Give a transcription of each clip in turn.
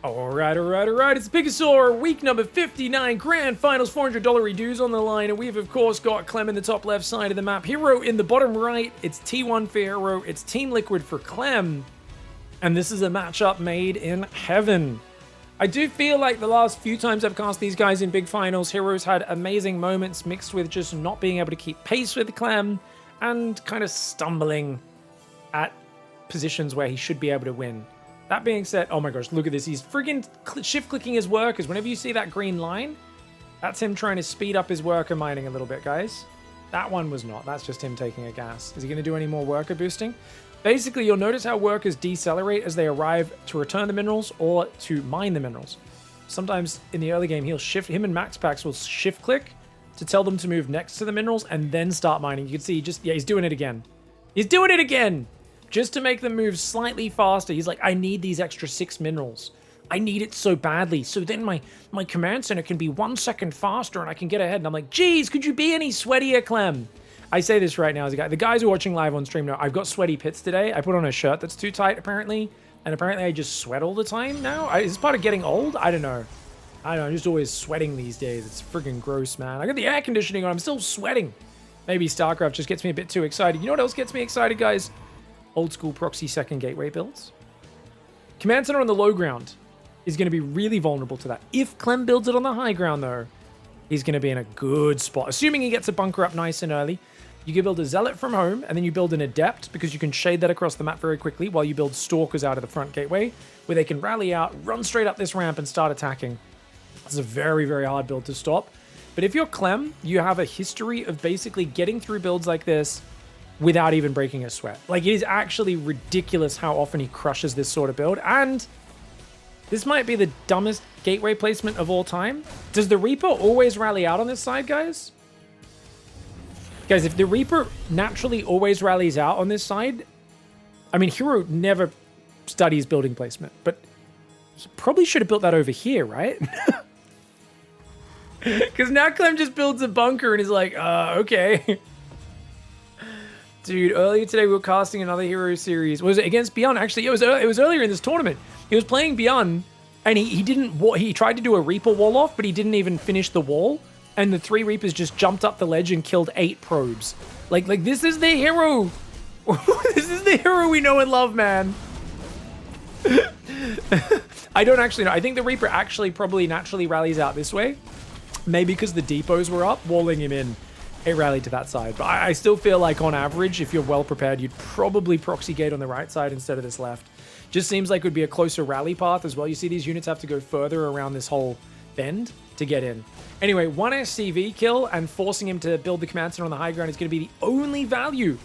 Alright, it's PvT'er, week number 59, grand finals, $400 redos on the line, and we've of course got Clem in the top left side of the map, herO in the bottom right, it's T1 for herO, it's Team Liquid for Clem, and this is a matchup made in heaven. I do feel like the last few times I've cast these guys in big finals, herO's had amazing moments mixed with just not being able to keep pace with Clem, and kind of stumbling at positions where he should be able to win. That being said, oh my gosh, look at this. He's friggin' shift-clicking his workers. Whenever you see that green line, that's him trying to speed up his worker mining a little bit, guys. That one was not. That's just him taking a gas. Is he going to do any more worker boosting? Basically, you'll notice how workers decelerate as they arrive to return the minerals or to mine the minerals. Sometimes in the early game, him and MaxPax will shift-click to tell them to move next to the minerals and then start mining. You can see he's doing it again. He's doing it again! Just to make them move slightly faster. He's like, I need these extra 6 minerals. I need it so badly. So then my command center can be 1 second faster and I can get ahead. And I'm like, geez, could you be any sweatier, Clem? I say this right now as a guy. The guys who are watching live on stream know I've got sweaty pits today. I put on a shirt that's too tight, apparently. And apparently I just sweat all the time now. Is this part of getting old? I don't know. I'm just always sweating these days. It's freaking gross, man. I got the air conditioning on. I'm still sweating. Maybe StarCraft just gets me a bit too excited. You know what else gets me excited, guys? Old school proxy second gateway builds. Command center on the low ground is going to be really vulnerable to that. If Clem builds it on the high ground, though, he's going to be in a good spot. Assuming he gets a bunker up nice and early, you can build a zealot from home, and then you build an adept, because you can shade that across the map very quickly, while you build stalkers out of the front gateway, where they can rally out, run straight up this ramp, and start attacking. It's a very, very hard build to stop. But if you're Clem, you have a history of basically getting through builds like this without even breaking a sweat. Like, it is actually ridiculous how often he crushes this sort of build, and this might be the dumbest gateway placement of all time. Does the Reaper always rally out on this side, guys? Guys, if the Reaper naturally always rallies out on this side, I mean, herO never studies building placement, but he probably should have built that over here, right? Because now Clem just builds a bunker and is like, okay. Dude, earlier today we were casting another herO series. Was it against Beyond? Actually, it was earlier in this tournament. He was playing Beyond, and he tried to do a Reaper wall off, but he didn't even finish the wall. And the 3 Reapers just jumped up the ledge and killed 8 probes. Like this is the herO. This is the herO we know and love, man. I don't actually know. I think the Reaper actually probably naturally rallies out this way. Maybe because the depots were up, walling him in. It rallied to that side. But I still feel like on average, if you're well prepared, you'd probably proxy gate on the right side instead of this left. Just seems like it would be a closer rally path as well. You see these units have to go further around this whole bend to get in. Anyway, 1 SCV kill and forcing him to build the command center on the high ground is going to be the only value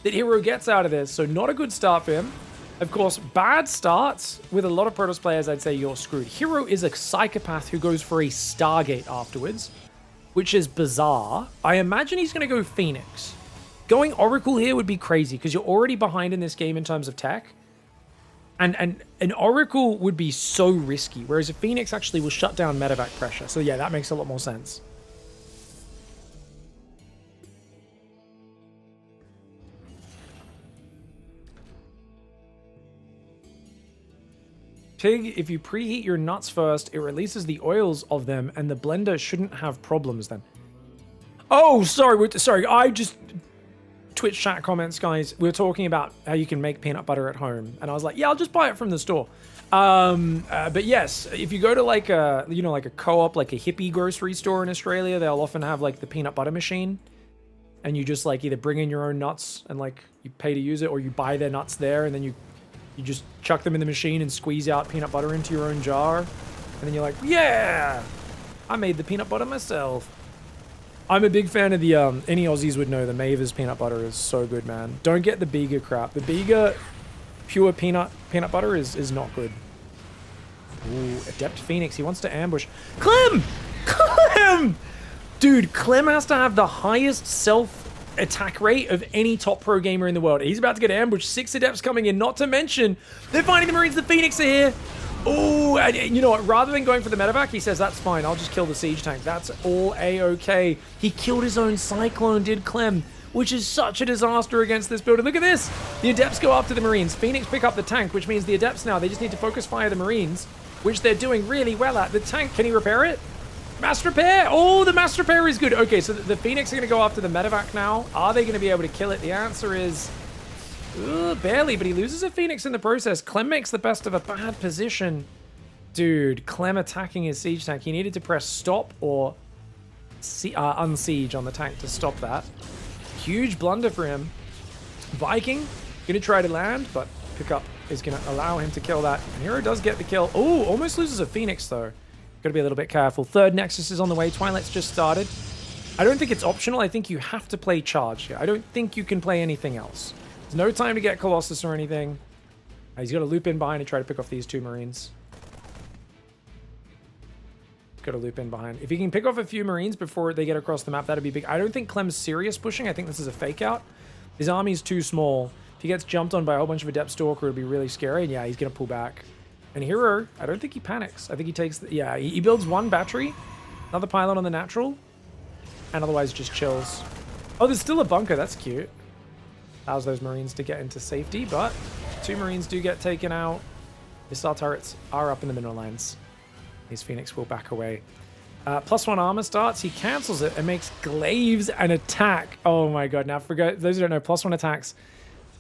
that herO gets out of this. So not a good start for him. Of course, bad starts with a lot of Protoss players, I'd say you're screwed. herO is a psychopath who goes for a Stargate afterwards, which is bizarre. I imagine he's going to go Phoenix. Going Oracle here would be crazy because you're already behind in this game in terms of tech. And an Oracle would be so risky, whereas a Phoenix actually will shut down medevac pressure. So yeah, that makes a lot more sense. Pig, if you preheat your nuts first, it releases the oils of them, and the blender shouldn't have problems then. Oh, sorry, I just... Twitch chat comments, guys. We were talking about how you can make peanut butter at home, and I was like, yeah, I'll just buy it from the store. But yes, if you go to like a, like a co-op, like a hippie grocery store in Australia, they'll often have like the peanut butter machine, and you just like either bring in your own nuts and like you pay to use it, or you buy their nuts there, and then you just chuck them in the machine and squeeze out peanut butter into your own jar. And then you're like, yeah, I made the peanut butter myself. I'm a big fan of the, any Aussies would know the Maver's peanut butter is so good, man. Don't get the Bega crap. The Bega pure peanut butter is not good. Ooh, Adept Phoenix. He wants to ambush. Clem! Clem! Dude, Clem has to have the highest self-attack rate of any top pro gamer in the world. He's about to get ambushed. 6 Adepts coming in, not to mention they're finding the Marines. The Phoenix are here. Oh, and you know what? Rather than going for the medevac, he says, that's fine. I'll just kill the siege tank. That's all A-okay. He killed his own Cyclone, did Clem, which is such a disaster against this building. Look at this. The Adepts go after the Marines. Phoenix pick up the tank, which means the Adepts now, they just need to focus fire the Marines. which they're doing really well at. The tank, can he repair it? Mass repair! Oh, the mass repair is good. Okay, so the Phoenix are going to go after the medevac now. Are they going to be able to kill it? The answer is barely, but he loses a Phoenix in the process. Clem makes the best of a bad position. Dude, Clem attacking his siege tank. He needed to press stop or unsiege on the tank to stop that. Huge blunder for him. Viking going to try to land, but pickup is going to allow him to kill that. And herO does get the kill. Oh, almost loses a Phoenix though. Got to be a little bit careful. Third Nexus is on the way. Twilight's just started. I don't think it's optional. I think you have to play charge here. I don't think you can play anything else. There's no time to get Colossus or anything. He's got to loop in behind and try to pick off these 2 Marines. He's got to loop in behind. If he can pick off a few Marines before they get across the map, that'd be big. I don't think Clem's serious pushing. I think this is a fake out. His army's too small. If he gets jumped on by a whole bunch of Adept Stalker, it'd be really scary. And yeah, he's going to pull back. And herO, I don't think he panics. I think he takes the... Yeah, he builds 1 battery, another pylon on the natural, and otherwise just chills. Oh, there's still a bunker. That's cute. Allows those Marines to get into safety, but 2 Marines do get taken out. Missile turrets are up in the mineral lines. His Phoenix will back away. +1 armor starts. He cancels it and makes glaives and attack. Oh my god. Now, for those who don't know, +1 attacks...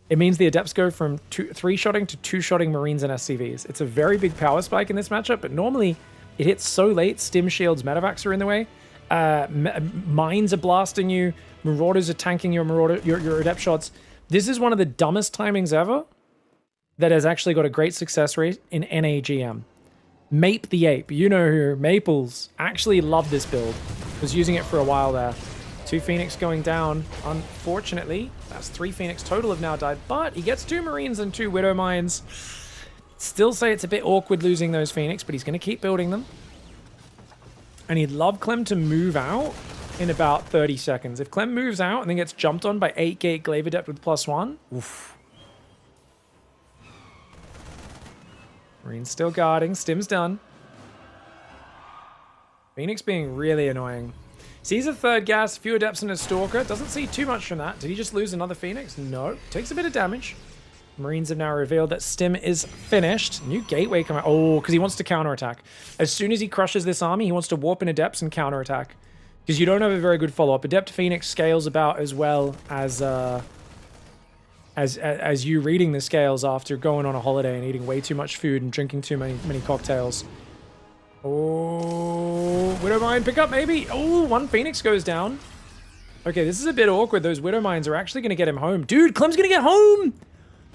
It means the Adepts go from 3-shotting to 2-shotting Marines and SCVs. It's a very big power spike in this matchup, but normally it hits so late. Stim shields, medevacs are in the way. Mines are blasting you. Marauders are tanking your Adept shots. This is one of the dumbest timings ever that has actually got a great success rate in NAGM. Mape the Ape, you know who, Maples, actually loved this build. Was using it for a while there. 2 Phoenix going down, unfortunately. That's 3 Phoenix total have now died, but he gets 2 Marines and 2 Widow Mines. Still say it's a bit awkward losing those Phoenix, but he's going to keep building them. And he'd love Clem to move out in about 30 seconds. If Clem moves out and then gets jumped on by 8-gate Glaive Adept with +1, oof. Marine's still guarding, Stim's done. Phoenix being really annoying. Sees a 3rd gas, a few Adepts and a Stalker. Doesn't see too much from that. Did he just lose another Phoenix? No. Takes a bit of damage. Marines have now revealed that Stim is finished. New gateway coming. Oh, because he wants to counterattack. As soon as he crushes this army, he wants to warp in Adepts and counterattack. Because you don't have a very good follow-up. Adept Phoenix scales about as well as you reading the scales after going on a holiday and eating way too much food and drinking too many cocktails. Oh, Widow Mine pickup maybe. Oh, 1 Phoenix goes down. Okay, this is a bit awkward. Those Widow Mines are actually going to get him home. Dude, Clem's going to get home.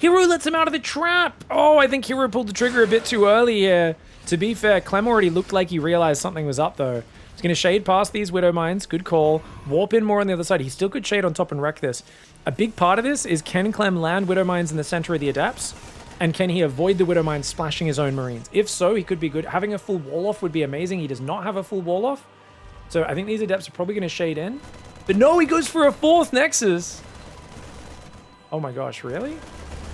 herO lets him out of the trap. Oh, I think herO pulled the trigger a bit too early here. To be fair, Clem already looked like he realized something was up though. He's going to shade past these Widow Mines. Good call. Warp in more on the other side. He still could shade on top and wreck this. A big part of this is, can Clem land Widow Mines in the center of the Adepts? And can he avoid the Widow Mine splashing his own Marines? If so, he could be good. Having a full wall off would be amazing. He does not have a full wall off. So I think these Adepts are probably going to shade in. But no, he goes for a 4th Nexus. Oh my gosh, really?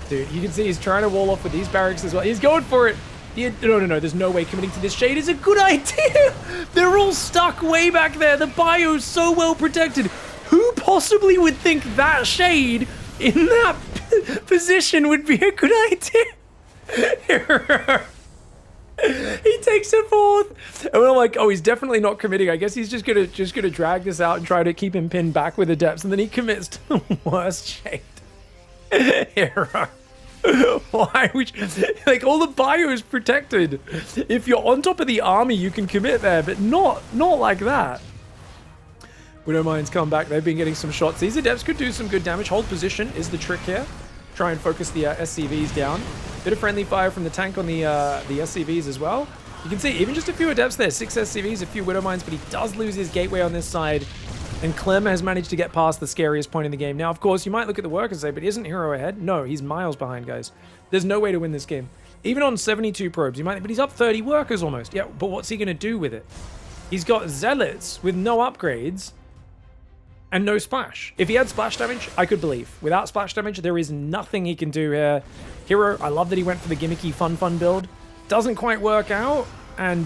Dude, you can see he's trying to wall off with these barracks as well. He's going for it. No. There's no way committing to this shade is a good idea. They're all stuck way back there. The bio's so well protected. Who possibly would think that shade in that position would be a good idea? He takes a 4th, and we're like, oh, he's definitely not committing. I guess he's just gonna drag this out and try to keep him pinned back with Adepts, and then he commits to the worst shade. herO. Why would you, like, all the bio is protected. If you're on top of the army, you can commit there, but not like that. Widow Mines come back. They've been getting some shots. These Adepts could do some good damage. Hold position is the trick here. Try and focus the SCVs down. Bit of friendly fire from the tank on the SCVs as well. You can see even just a few Adepts there. 6 SCVs, a few Widow Mines, but he does lose his gateway on this side. And Clem has managed to get past the scariest point in the game. Now, of course, you might look at the work and say, but isn't herO ahead? No, he's miles behind, guys. There's no way to win this game. Even on 72 probes, you might, but he's up 30 workers almost. Yeah, but what's he going to do with it? He's got Zealots with no upgrades and no splash. If he had splash damage, I could believe. Without splash damage, there is nothing he can do here. herO, I love that he went for the gimmicky fun build. Doesn't quite work out. And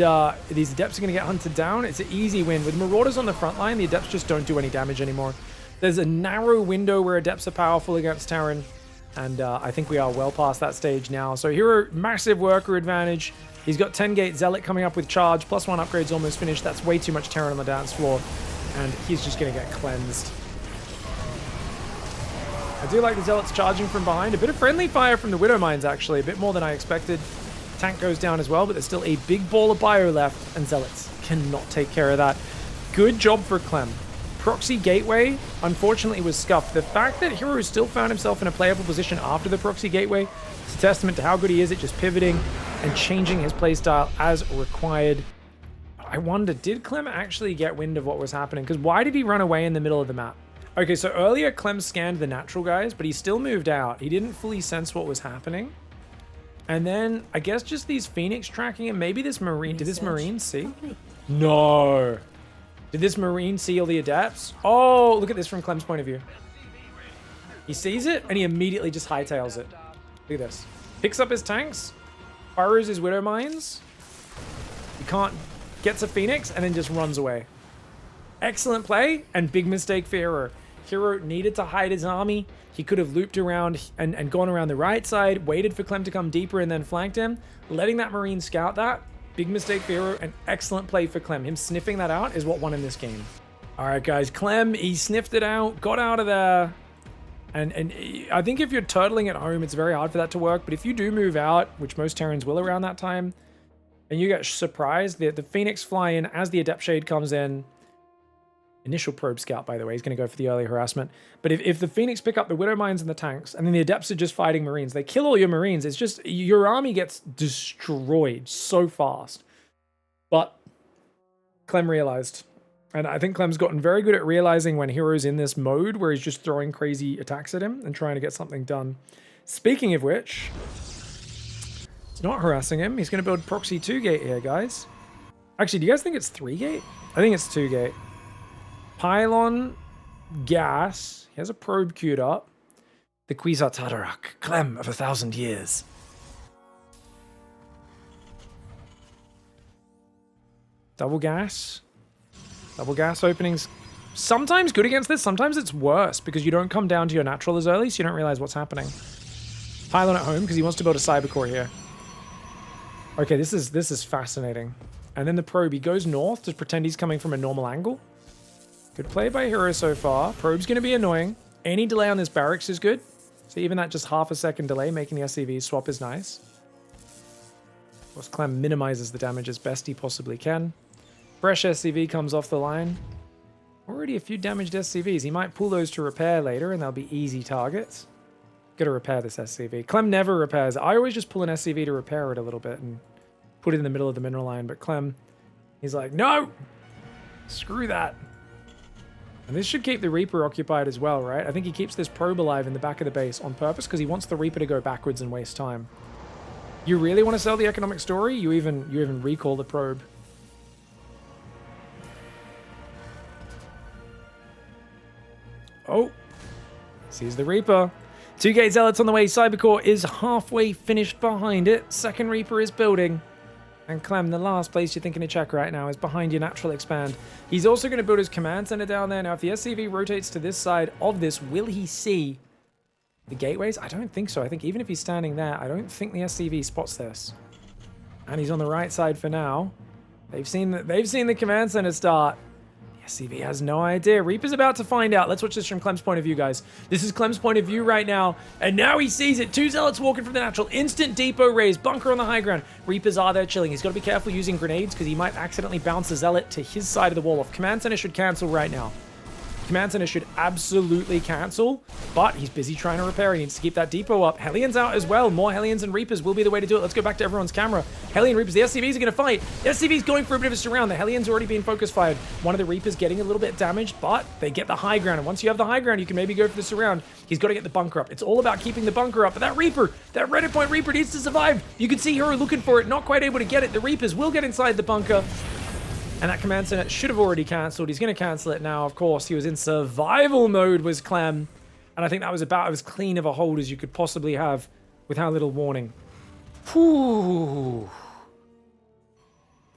these Adepts are going to get hunted down. It's an easy win. With Marauders on the front line, the Adepts just don't do any damage anymore. There's a narrow window where Adepts are powerful against Terran. And I think we are well past that stage now. So herO, massive worker advantage. He's got 10 gate Zealot coming up with charge. +1 upgrade's almost finished. That's way too much Terran on the dance floor. And he's just going to get cleansed. I do like the Zealots charging from behind. A bit of friendly fire from the Widow Mines, actually. A bit more than I expected. Tank goes down as well, but there's still a big ball of bio left. And Zealots cannot take care of that. Good job for Clem. Proxy Gateway, unfortunately, was scuffed. The fact that herO still found himself in a playable position after the Proxy Gateway is a testament to how good he is at just pivoting and changing his playstyle as required. I wonder, did Clem actually get wind of what was happening? Because why did he run away in the middle of the map? Okay, so earlier Clem scanned the natural guys, but he still moved out. He didn't fully sense what was happening. And then, I guess just these Phoenix tracking him. Maybe this Marine, did this Marine see? No. Did this Marine see all the adepts? Oh, look at this from Clem's point of view. He sees it, and he immediately just hightails it. Look at this. Picks up his tanks, fires his Widow Mines. He can't, gets a Phoenix, and then just runs away. Excellent play, and big mistake for herO. herO needed to hide his army. He could have looped around and gone around the right side, waited for Clem to come deeper, and then flanked him. Letting that Marine scout that. Big mistake for herO, and excellent play for Clem. Him sniffing that out is what won in this game. All right, guys. Clem, he sniffed it out, got out of there. And I think if you're turtling at home, it's very hard for that to work. But if you do move out, which most Terrans will around that time, and you get surprised, the Phoenix fly in as the Adept Shade comes in. Initial probe scout, by the way. He's going to go for the early harassment. But if the Phoenix pick up the Widow Mines and the tanks, and then the Adepts are just fighting Marines, they kill all your Marines. It's just, your army gets destroyed so fast. But Clem realized. And I think Clem's gotten very good at realizing when herO's in this mode where he's just throwing crazy attacks at him and trying to get something done. Speaking of which, it's not harassing him. He's going to build proxy 2 gate here, guys. Actually, do you guys think it's 3 gate? I think it's 2 gate. Pylon, gas. He has a probe queued up. The Quasar Tadarak, Clem of 1,000 years. Double gas. Double gas openings. Sometimes good against this. Sometimes it's worse because you don't come down to your natural as early, so you don't realize what's happening. Pylon at home because he wants to build a cyber core here. Okay, this is fascinating. And then the probe, he goes north to pretend he's coming from a normal angle. Good play by herO so far. Probe's going to be annoying. Any delay on this barracks is good. So even that just half a second delay making the SCV swap is nice. Of course, Clem minimizes the damage as best he possibly can. Fresh SCV comes off the line. Already a few damaged SCVs. He might pull those to repair later and they'll be easy targets. Gotta repair this SCV. Clem never repairs. I always just pull an SCV to repair it a little bit and put it in the middle of the mineral line. But Clem, he's like, no! Screw that. And this should keep the Reaper occupied as well, right? I think he keeps this probe alive in the back of the base on purpose because he wants the Reaper to go backwards and waste time. You really want to sell the economic story? You even recall the probe. Oh, sees the Reaper. 2 gate Zealots on the way. Cybercore is halfway finished behind it. Second Reaper is building. And Clem, the last place you're thinking to check right now is behind your natural expand. He's also going to build his command center down there. Now, if the SCV rotates to this side of this, will he see the gateways? I don't think so. I think even if he's standing there, I don't think the SCV spots this. And he's on the right side for now. They've seen the command center start. SCV has no idea. Reaper's about to find out. Let's watch this from Clem's point of view, guys. This is Clem's point of view right now. And now he sees it. 2 Zealots walking from the natural. Instant depot raise. Bunker on the high ground. Reapers are there chilling. He's got to be careful using grenades because he might accidentally bounce a Zealot to his side of the wall. Off. Command center should cancel right now. Command center should absolutely cancel, but he's busy trying to repair. He needs to keep that depot up. Hellions out as well. More Hellions and Reapers will be the way to do it. Let's go back to everyone's camera. Hellion Reapers. The SCVs are going to fight. The SCV's going for a bit of a surround. The Hellions already being focus fired. One of the Reapers getting a little bit damaged, but they get the high ground. And once you have the high ground, you can maybe go for the surround. He's got to get the bunker up. It's all about keeping the bunker up. But that Reaper, that Reddit point Reaper needs to survive. You can see herO looking for it, not quite able to get it. The Reapers will get inside the bunker. And that command center should have already cancelled. He's going to cancel it now, of course. He was in survival mode, was Clem. And I think that was about as clean of a hold as you could possibly have with how little warning. Whew.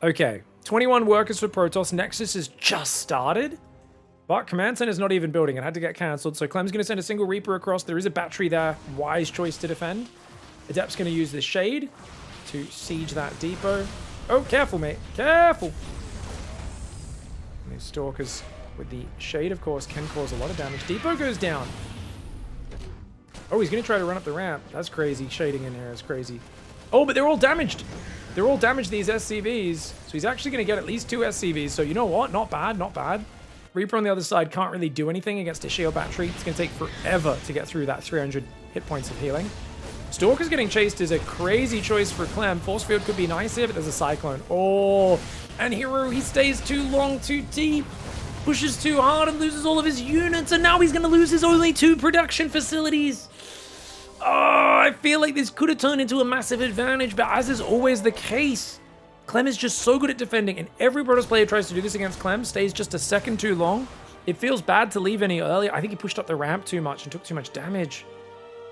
Okay. 21 workers for Protoss. Nexus has just started. But Command Center's not even building. It had to get cancelled. So Clem's going to send a single Reaper across. There is a battery there. Wise choice to defend. Adept's going to use the Shade to siege that depot. Oh, careful, mate. Careful. And these Stalkers with the Shade, of course, can cause a lot of damage. Depot goes down. Oh, he's going to try to run up the ramp. That's crazy. Shading in here is crazy. Oh, but they're all damaged. They're all damaged, these SCVs. So he's actually going to get at least 2 SCVs. So you know what? Not bad. Not bad. Reaper on the other side can't really do anything against a shield battery. It's going to take forever to get through that 300 hit points of healing. Stalker's getting chased is a crazy choice for Clem. Force field could be nice here, but there's a cyclone. Oh, and herO, he stays too long, too deep. Pushes too hard and loses all of his units. And now he's going to lose his only 2 production facilities. Oh, I feel like this could have turned into a massive advantage, but as is always the case, Clem is just so good at defending, and every Protoss player tries to do this against Clem, stays just a second too long. It feels bad to leave any earlier. I think he pushed up the ramp too much and took too much damage.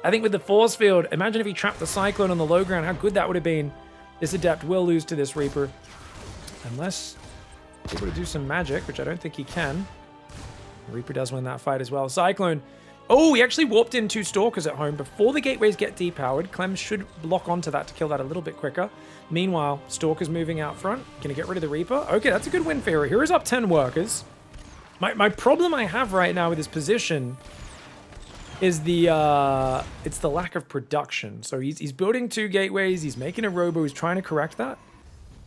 I think with the force field, imagine if he trapped the Cyclone on the low ground, how good that would have been. This Adept will lose to this Reaper. Unless he's able to do some magic, which I don't think he can. Reaper does win that fight as well. Cyclone. Oh, he actually warped in 2 Stalkers at home. Before the gateways get depowered, Clem should lock onto that to kill that a little bit quicker. Meanwhile, Stalker's moving out front. Gonna get rid of the Reaper. Okay, that's a good win for herO. herO's up 10 workers. My problem I have right now with his position is it's the lack of production. So he's building 2 gateways. He's making a robo. He's trying to correct that.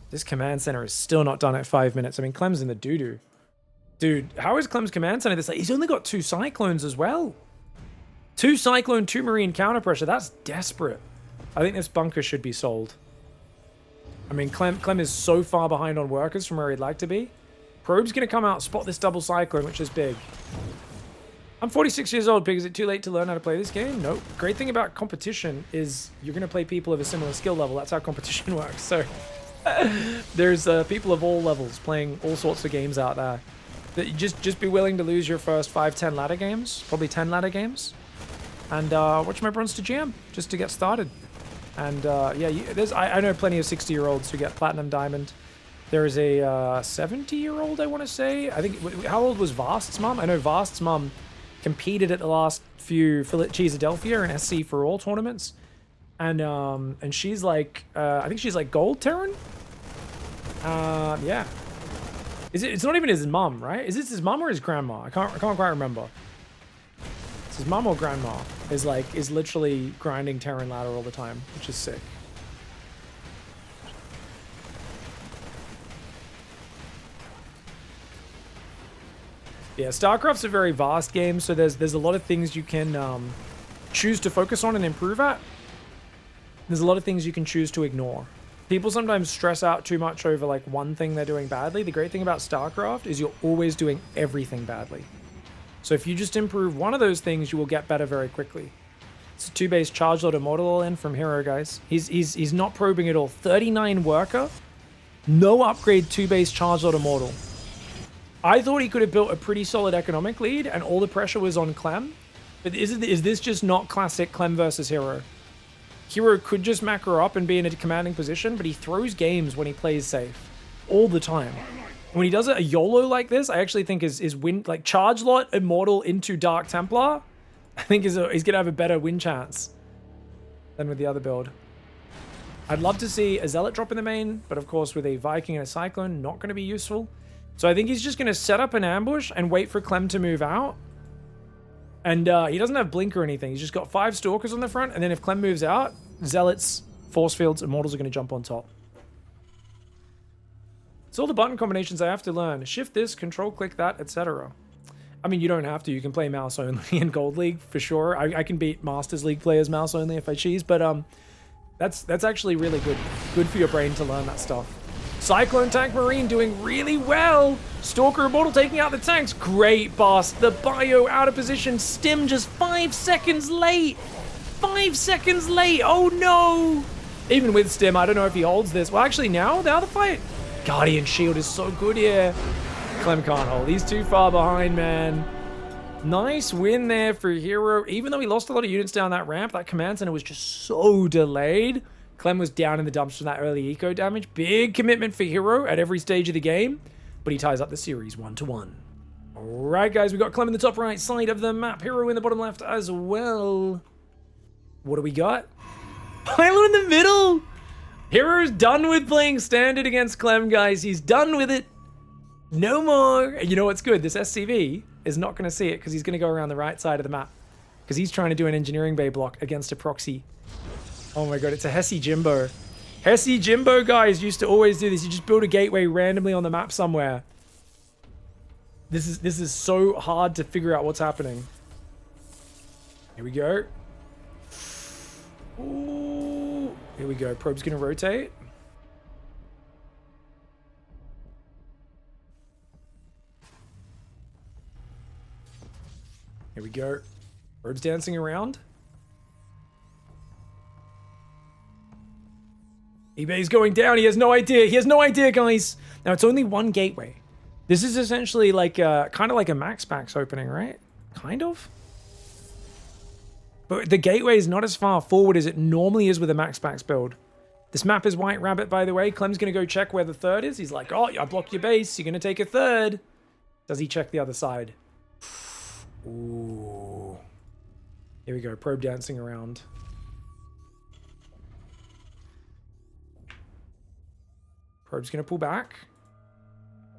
This command center is still not done at 5 minutes. I mean, Clem's in the doo-doo. Dude, how is Clem's command center this late? He's only got 2 Cyclones as well. 2 Cyclone, 2 Marine counter pressure. That's desperate. I think this bunker should be sold. I mean, Clem is so far behind on workers from where he'd like to be. Probe's going to come out, spot this double Cyclone, which is big. I'm 46 years old, Pig. Is it too late to learn how to play this game? Nope. Great thing about competition is you're going to play people of a similar skill level. That's how competition works. So there's people of all levels playing all sorts of games out there. Just be willing to lose your first 5, 10 ladder games. Probably 10 ladder games. And watch my bronze to GM just to get started. And yeah, I know plenty of 60-year-olds who get platinum diamond. There is a 70-year-old, I want to say. I think, how old was Vast's mom? I know Vast's mom competed at the last few Cheesadelphia and SC for all tournaments. And she's like, I think she's like gold Terran? Yeah. It's not even his mom, right? Is this his mom or his grandma? I can't quite remember. It's his mom or grandma is literally grinding Terran ladder all the time, which is sick. Yeah, StarCraft's a very vast game, so there's a lot of things you can choose to focus on and improve at. There's a lot of things you can choose to ignore. People sometimes stress out too much over like one thing they're doing badly. The great thing about StarCraft is you're always doing everything badly. So if you just improve one of those things, you will get better very quickly. It's a 2-base charge load Immortal all in from herO, guys. He's not probing at all. 39 worker, no upgrade 2-base charge load Immortal. I thought he could have built a pretty solid economic lead, and all the pressure was on Clem. But is this just not classic Clem versus herO? herO could just macro up and be in a commanding position, but he throws games when he plays safe. All the time. When he does a YOLO like this, I actually think his win, like charge lot Immortal into Dark Templar, I think he's going to have a better win chance than with the other build. I'd love to see a Zealot drop in the main, but of course with a Viking and a Cyclone, not going to be useful. So I think he's just going to set up an ambush and wait for Clem to move out. And he doesn't have blink or anything. He's just got 5 Stalkers on the front. And then if Clem moves out, Zealots, Force Fields, Immortals are going to jump on top. It's all the button combinations I have to learn. Shift this, control click that, etc. I mean, you don't have to. You can play mouse only in Gold League for sure. I can beat Masters League players mouse only if I choose. But that's actually really good. Good for your brain to learn that stuff. Cyclone Tank Marine doing really well. Stalker Immortal taking out the tanks. Great boss. The bio out of position. Stim just 5 seconds late. 5 seconds late. Oh no. Even with Stim, I don't know if he holds this. Well, actually now the fight. Guardian Shield is so good here. Clem can't hold. He's too far behind, man. Nice win there for herO. Even though he lost a lot of units down that ramp, that command center was just so delayed. Clem was down in the dumps from that early eco damage. Big commitment for herO at every stage of the game, but he ties up the series 1-1. Alright, guys, we got Clem in the top right side of the map. herO in the bottom left as well. What do we got? Hilo in the middle! herO's done with playing standard against Clem, guys. He's done with it. No more. And you know what's good? This SCV is not going to see it because he's going to go around the right side of the map. Because he's trying to do an engineering bay block against a proxy. Oh my god, it's a Hesse Jimbo. Hesse Jimbo, guys, used to always do this. You just build a gateway randomly on the map somewhere. This is so hard to figure out what's happening. Here we go. Ooh. Here we go. Probe's going to rotate. Here we go. Probe's dancing around. eBay's going down. He has no idea. He has no idea, guys. Now, it's only one gateway. This is essentially like kind of like a max packs opening, right? Kind of. But the gateway is not as far forward as it normally is with a max packs build. This map is White Rabbit, by the way. Clem's going to go check where the third is. He's like, oh, I blocked your base. You're going to take a third. Does he check the other side? Ooh. Here we go. Probe dancing around. Probe's going to pull back.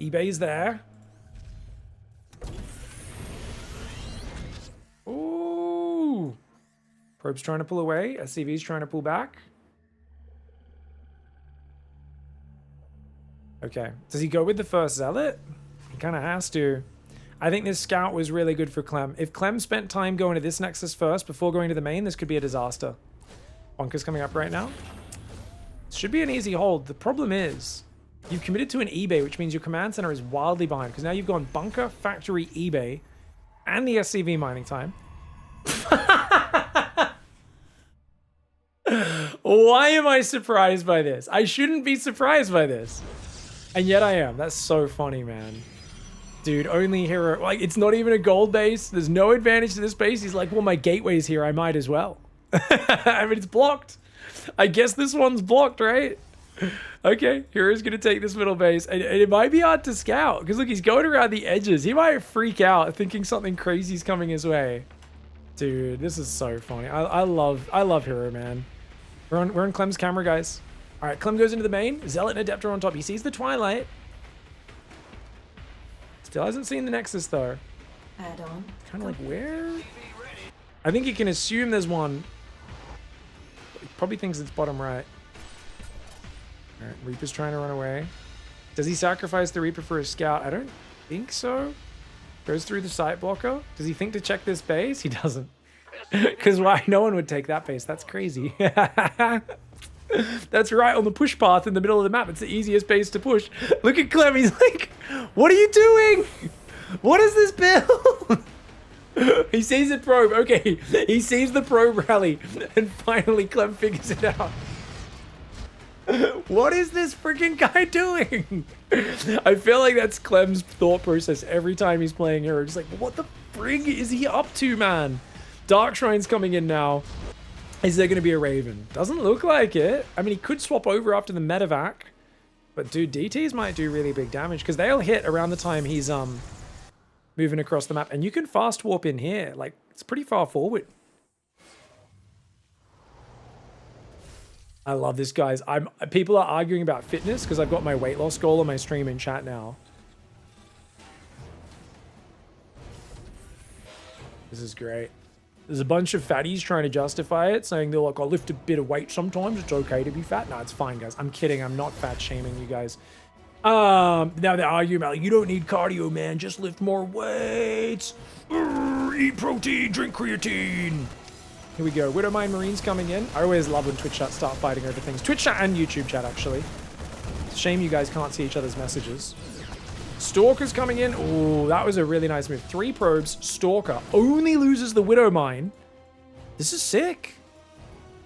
eBay's there. Ooh. Probe's trying to pull away. SCV's trying to pull back. Okay. Does he go with the first zealot? He kind of has to. I think this scout was really good for Clem. If Clem spent time going to this nexus first before going to the main, this could be a disaster. Bonker's coming up right now. Should be an easy hold. The problem is, you've committed to an eBay, which means your command center is wildly behind, because now you've gone bunker, factory, eBay, and the SCV mining time. Why am I surprised by this? I shouldn't be surprised by this. And yet I am. That's so funny, man. Dude, only herO. Like, it's not even a gold base. There's no advantage to this base. He's like, well, my gateway's here. I might as well. I mean, it's blocked. I guess this one's blocked, right? Okay, herO's going to take this middle base. And it might be hard to scout. Because, look, he's going around the edges. He might freak out thinking something crazy's coming his way. Dude, this is so funny. I love herO, man. We're on Clem's camera, guys. All right, Clem goes into the main. Zealot and Adeptor on top. He sees the Twilight. Still hasn't seen the Nexus, though. Add on. Kind of like, where? I think he can assume there's one. He probably thinks it's bottom right. All right, Reaper's trying to run away. Does he sacrifice the Reaper for a scout? I don't think so. Goes through the sight blocker. Does he think to check this base? He doesn't. Because why? No one would take that base. That's crazy. That's right, on the push path in the middle of the map. It's the easiest base to push. Look at Clem. He's like, what are you doing? What is this build? He sees the probe. Okay, he sees the probe rally. And finally, Clem figures it out. What is this freaking guy doing? I feel like that's Clem's thought process every time he's playing herO. Just like, what the frig is he up to, man? Dark Shrine's coming in now. Is there going to be a Raven? Doesn't look like it. I mean, he could swap over after the medevac. But dude, DTs might do really big damage because they'll hit around the time he's moving across the map. And you can fast warp in here. Like, it's pretty far forward. I love this, guys. People are arguing about fitness because I've got my weight loss goal on my stream in chat now. This is great. There's a bunch of fatties trying to justify it, saying they're like, I lift a bit of weight sometimes. It's okay to be fat. No, it's fine, guys. I'm kidding. I'm not fat shaming you guys. Now they're arguing about, like, you don't need cardio, man. Just lift more weights. Eat protein, drink creatine. Here we go. Widowmine Marines coming in. I always love when Twitch chat start fighting over things. Twitch chat and YouTube chat, actually. It's a shame you guys can't see each other's messages. Stalker's coming in. Oh, that was a really nice move. 3 probes. Stalker only loses the Widowmine. This is sick.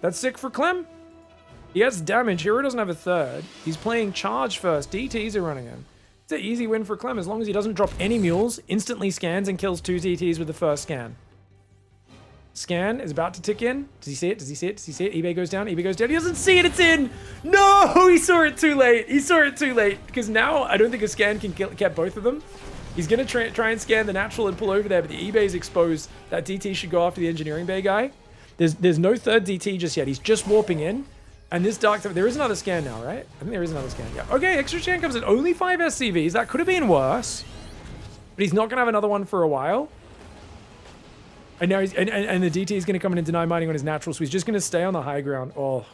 That's sick for Clem. He has damage. herO doesn't have a third. He's playing charge first. DTs are running in. It's an easy win for Clem as long as he doesn't drop any mules, instantly scans, and kills 2 DTs with the first scan. Scan is about to tick in. Does he see it? Does he see it? Does he see it? eBay goes down. eBay goes down. He doesn't see it. It's in. No, he saw it too late. He saw it too late. Because now I don't think a scan can get both of them. He's going to try and scan the natural and pull over there, but the eBay is exposed. That DT should go after the engineering bay guy. There's no third DT just yet. He's just warping in. And this dark... There is another scan now, right? I think there is another scan. Yeah. Okay, extra scan comes in. Only 5 SCVs. That could have been worse. But he's not going to have another one for a while. And now he's... And the DT is going to come in and deny mining on his natural, so he's just going to stay on the high ground. Oh.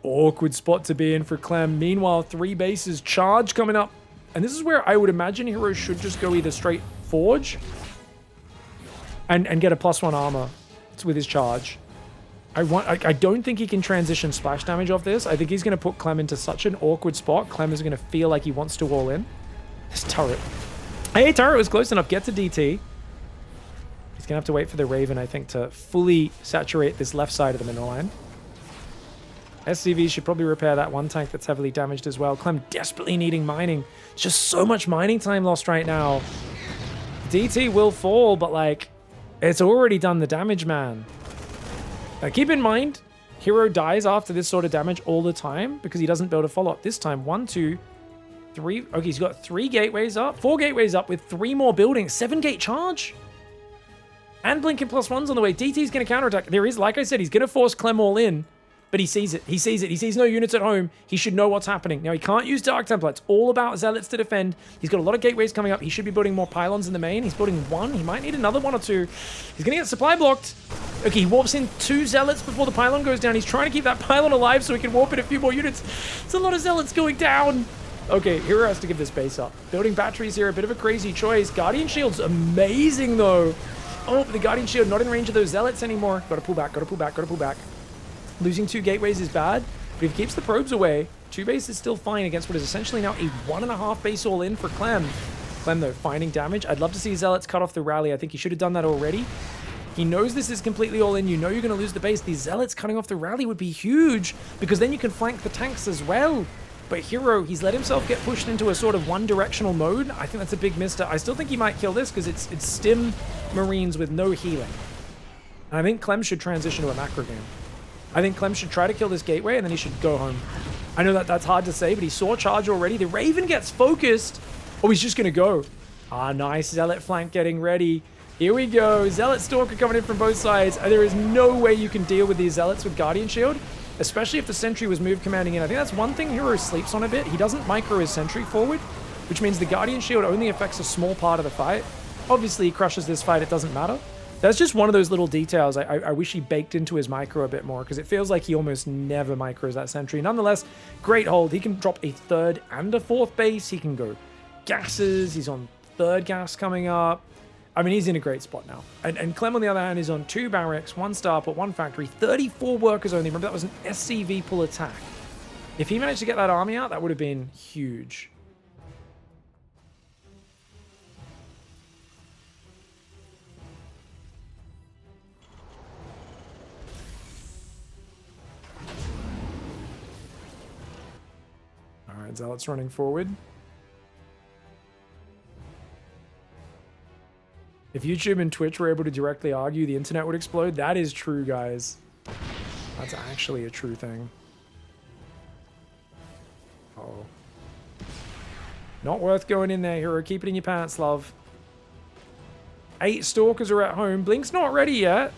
Awkward spot to be in for Clem. Meanwhile, 3 bases. Charge coming up. And this is where I would imagine herO should just go either straight Forge and get a +1 armor with his charge. I don't think he can transition splash damage off this. I think he's going to put Clem into such an awkward spot. Clem is going to feel like he wants to all in. This turret. Hey, turret was close enough. Get to DT. He's going to have to wait for the Raven, I think, to fully saturate this left side of the mineral line. SCV should probably repair that one tank that's heavily damaged as well. Clem desperately needing mining. It's just so much mining time lost right now. DT will fall, but like, it's already done the damage, man. Now keep in mind, herO dies after this sort of damage all the time because he doesn't build a follow-up. This time, 1, 2, 3. Okay, he's got 3 gateways up, 4 gateways up with 3 more buildings. 7 gate charge. And blinking +1s on the way. DT's going to counterattack. There is, like I said, he's going to force Clem all in. But he sees it. He sees it. He sees no units at home. He should know what's happening. Now, he can't use Dark Templar. It's all about Zealots to defend. He's got a lot of gateways coming up. He should be building more pylons in the main. He's building 1. He might need another 1 or 2. He's going to get supply blocked. Okay, he warps in 2 Zealots before the pylon goes down. He's trying to keep that pylon alive so he can warp in a few more units. It's a lot of Zealots going down. Okay, herO has to give this base up. Building batteries here, a bit of a crazy choice. Guardian Shield's amazing, though. Oh, but the Guardian Shield not in range of those Zealots anymore. Gotta pull back, gotta pull back, gotta pull back. Losing 2 gateways is bad, but if he keeps the probes away, 2 base is still fine against what is essentially now a 1.5 base all in for Clem. Clem, though, finding damage. I'd love to see Zealots cut off the rally. I think he should have done that already. He knows this is completely all in. You know you're going to lose the base. These Zealots cutting off the rally would be huge, because then you can flank the tanks as well. But herO, he's let himself get pushed into a sort of one-directional mode. I think that's a big mister. I still think he might kill this, because it's Stim Marines with no healing. And I think Clem should transition to a macro game. I think Clem should try to kill this gateway, and then he should go home. I know that that's hard to say, but he saw charge already. The Raven gets focused. Oh, he's just going to go. Ah, nice. Zealot flank getting ready. Here we go. Zealot Stalker coming in from both sides. There is no way you can deal with these Zealots with Guardian Shield, especially if the Sentry was move commanding in. I think that's one thing herO sleeps on a bit. He doesn't micro his Sentry forward, which means the Guardian Shield only affects a small part of the fight. Obviously, he crushes this fight. It doesn't matter. That's just one of those little details I wish he baked into his micro a bit more, because it feels like he almost never micros that Sentry. Nonetheless, great hold. He can drop a 3rd and a 4th base. He can go gases. He's on 3rd gas coming up. I mean, he's in a great spot now. And Clem, on the other hand, is on 2 barracks, 1 starport, 1 factory, 34 workers only. Remember, that was an SCV pull attack. If he managed to get that army out, that would have been huge. Alright, Zealot's running forward. If YouTube and Twitch were able to directly argue, the internet would explode. That is true, guys. That's actually a true thing. Oh. Not worth going in there, herO. Keep it in your pants, love. 8 Stalkers are at home. Blink's not ready yet.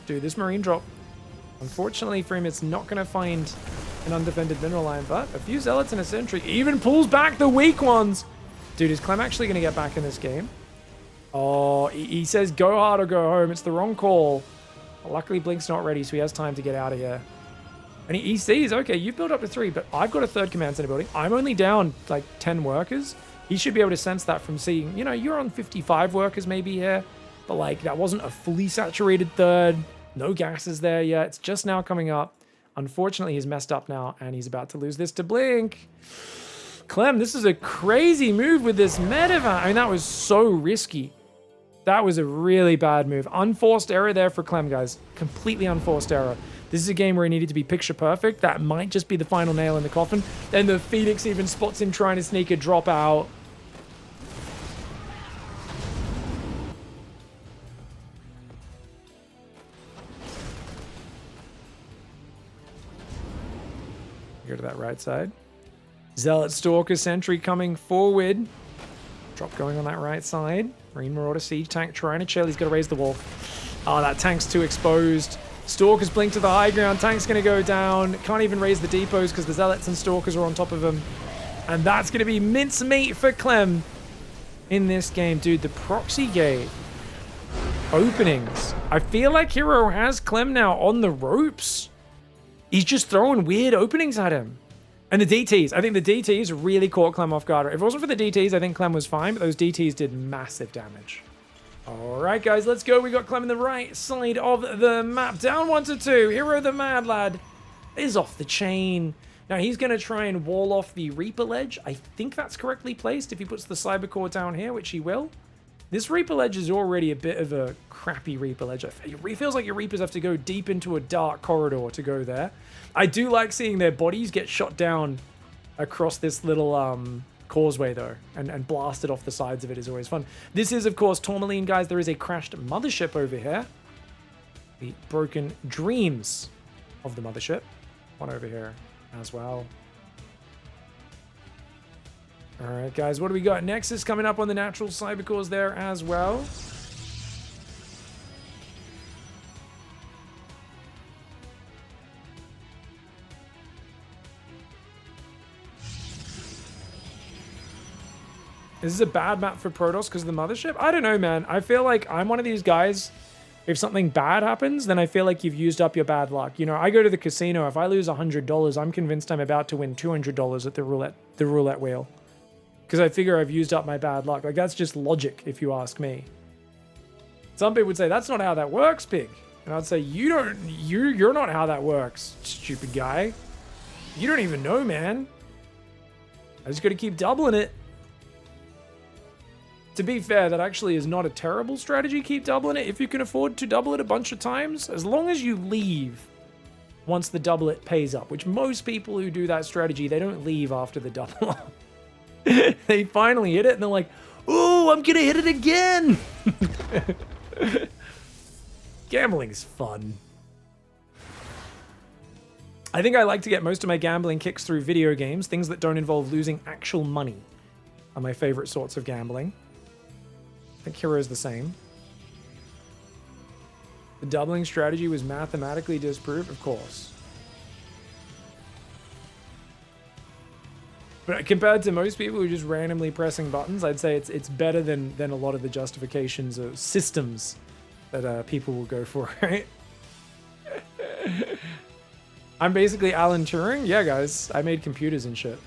Dude, this Marine drop. Unfortunately for him, it's not going to find an undefended mineral line, but a few Zealots and a Sentry. Even pulls back the weak ones. Dude, is Clem actually going to get back in this game? Oh, he says go hard or go home. It's the wrong call. But luckily, Blink's not ready, so he has time to get out of here. And he sees, okay, you've built up to 3, but I've got a 3rd command center building. I'm only down like 10 workers. He should be able to sense that from seeing, you know, you're on 55 workers maybe here, but like that wasn't a fully saturated 3rd. No gases there yet. It's just now coming up. Unfortunately, he's messed up now, and he's about to lose this to Blink. Clem, this is a crazy move with this medevac. I mean, that was so risky. That was a really bad move. Unforced error there for Clem, guys. Completely unforced error. This is a game where he needed to be picture perfect. That might just be the final nail in the coffin. Then the Phoenix even spots him trying to sneak a drop out. Go to that right side. Zealot Stalker Sentry coming forward. Drop going on that right side. Marine Marauder Siege Tank trying to chill. He's got to raise the wall. Oh, that tank's too exposed. Stalkers blink to the high ground. Tank's going to go down. Can't even raise the depots because the Zealots and Stalkers are on top of him. And that's going to be mincemeat for Clem in this game. Dude, the proxy gate openings. I feel like herO has Clem now on the ropes. He's just throwing weird openings at him. And the DTs. I think the DTs really caught Clem off guard. If it wasn't for the DTs, I think Clem was fine. But those DTs did massive damage. All right, guys, let's go. We got Clem in the right side of the map. Down 1-2. herO the Mad Lad is off the chain. Now, he's going to try and wall off the Reaper Ledge. I think that's correctly placed if he puts the Cyber Core down here, which he will. This Reaper Ledge is already a bit of a crappy Reaper Ledge. It feels like your Reapers have to go deep into a dark corridor to go there. I do like seeing their bodies get shot down across this little causeway, though, and blasted off the sides of it is always fun. This is, of course, Tourmaline, guys. There is a crashed mothership over here. The broken dreams of the mothership. One over here as well. All right, guys, what do we got? Nexus coming up on the natural cybercores there as well. This is a bad map for Protoss because of the mothership? I don't know, man. I feel like I'm one of these guys. If something bad happens, then I feel like you've used up your bad luck. You know, I go to the casino. If I lose $100, I'm convinced I'm about to win $200 at the roulette wheel. Because I figure I've used up my bad luck. Like, that's just logic, if you ask me. Some people would say, that's not how that works, Pig. And I'd say, you're not how that works, stupid guy. You don't even know, man. I just got to keep doubling it. To be fair, that actually is not a terrible strategy. Keep doubling it if you can afford to double it a bunch of times. As long as you leave once the double it pays up, which most people who do that strategy, they don't leave after the double up. They finally hit it and they're like, oh, I'm going to hit it again. Gambling's fun. I think I like to get most of my gambling kicks through video games. Things that don't involve losing actual money are my favorite sorts of gambling. I think herO's the same. The doubling strategy was mathematically disproved, of course. But compared to most people who are just randomly pressing buttons, I'd say it's better than a lot of the justifications or systems that people will go for, right? I'm basically Alan Turing. Yeah, guys, I made computers and shit.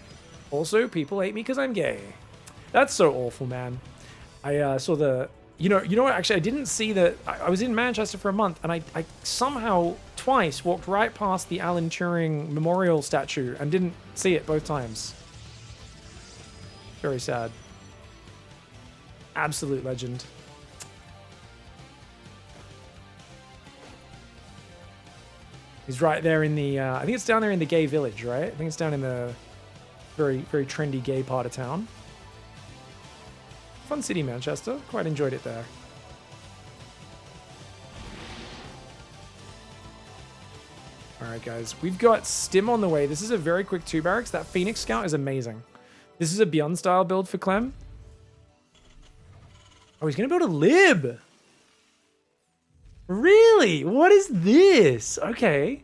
Also, people hate me because I'm gay. That's so awful, man. I saw the... You know what? Actually, I didn't see the... I was in Manchester for a month, and I somehow twice walked right past the Alan Turing memorial statue and didn't see it both times. Very sad. Absolute legend. He's right there in the... I think it's down there in the gay village, right? I think it's down in the very, very trendy gay part of town. Fun city, Manchester. Quite enjoyed it there. All right, guys. We've got Stim on the way. This is a very quick 2 barracks. That Phoenix Scout is amazing. This is a Beyond style build for Clem. Oh, he's going to build a lib. Really? What is this? Okay.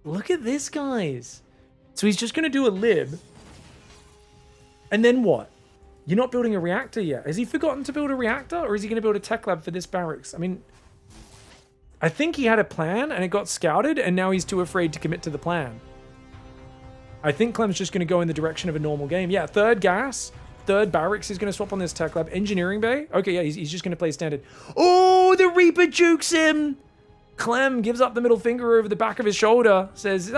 Look at this, guys. So he's just going to do a lib. And then what? You're not building a reactor yet. Has he forgotten to build a reactor? Or is he going to build a tech lab for this barracks? I mean, I think he had a plan and it got scouted and now he's too afraid to commit to the plan. I think Clem's just going to go in the direction of a normal game. Yeah, 3rd gas. 3rd barracks is going to swap on this tech lab. Engineering bay. Okay, yeah, he's just going to play standard. Oh, the Reaper jukes him. Clem gives up the middle finger over the back of his shoulder. Says,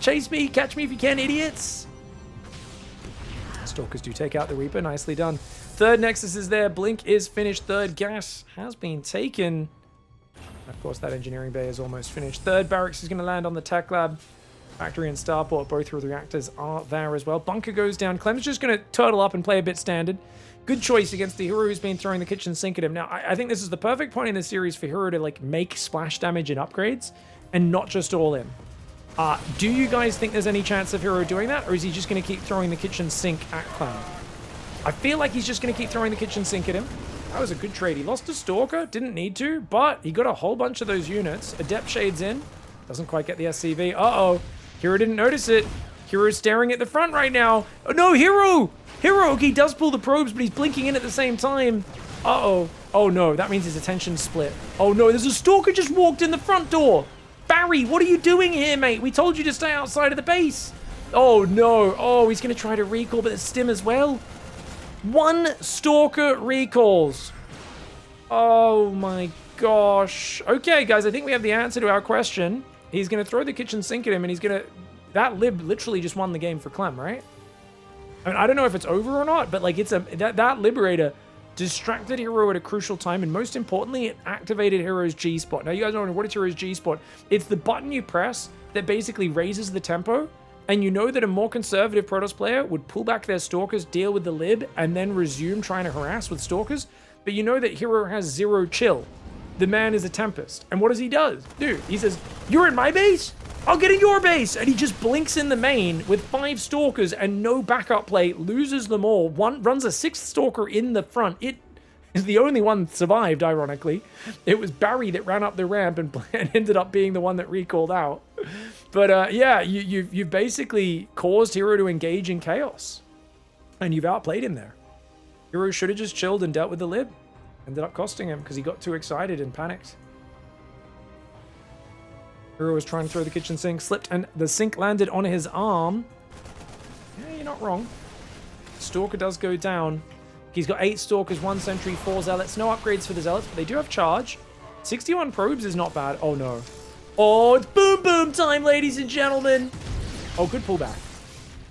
chase me, catch me if you can, idiots. Stalkers do take out the Reaper. Nicely done. 3rd Nexus is there. Blink is finished. 3rd gas has been taken. Of course, that engineering bay is almost finished. 3rd barracks is going to land on the tech lab. Factory and starport, both of the reactors are there as well. Bunker goes down. Clem's just going to turtle up and play a bit standard. Good choice against the herO who's been throwing the kitchen sink at him. Now, I think this is the perfect point in the series for herO to like make splash damage and upgrades and not just all in. Do you guys think there's any chance of herO doing that, or is he just going to keep throwing the kitchen sink at Clem? I feel like he's just going to keep throwing the kitchen sink at him. That was a good trade. He lost a Stalker, didn't need to, but he got a whole bunch of those units. Adept Shade's in. Doesn't quite get the SCV. Uh-oh. herO didn't notice it. herO's staring at the front right now. Oh, no, herO! herO, he does pull the probes, but he's blinking in at the same time. Uh-oh. Oh, no, that means his attention split. Oh, no, there's a Stalker just walked in the front door. Barry, what are you doing here, mate? We told you to stay outside of the base. Oh, no. Oh, he's going to try to recall, but there's Stim as well. 1 Stalker recalls. Oh, my gosh. Okay, guys, I think we have the answer to our question. He's going to throw the kitchen sink at him, and he's going to... That lib literally just won the game for Clem, right? I mean, I don't know if it's over or not, but, like, it's a... That Liberator distracted herO at a crucial time, and most importantly, it activated herO's G-spot. Now, you guys don't know what is herO's G-spot. It's the button you press that basically raises the tempo, and you know that a more conservative Protoss player would pull back their Stalkers, deal with the lib, and then resume trying to harass with Stalkers. But you know that herO has 0 chill. The man is a Tempest. And what does he do? Dude, he says, "You're in my base? I'll get in your base!" And he just blinks in the main with 5 Stalkers and no backup play, loses them all. Runs a 6th Stalker in the front. It is the only one that survived, ironically. It was Barry that ran up the ramp and ended up being the one that recalled out. But yeah, you've basically caused herO to engage in chaos. And you've outplayed him there. herO should have just chilled and dealt with the lib. Ended up costing him because he got too excited and panicked. herO was trying to throw the kitchen sink, slipped, and the sink landed on his arm. Yeah, you're not wrong. Stalker does go down. He's got 8 Stalkers, 1 Sentry, 4 Zealots. No upgrades for the Zealots, but they do have charge. 61 probes is not bad. Oh, no. Oh, it's boom boom time, ladies and gentlemen. Oh, good pullback.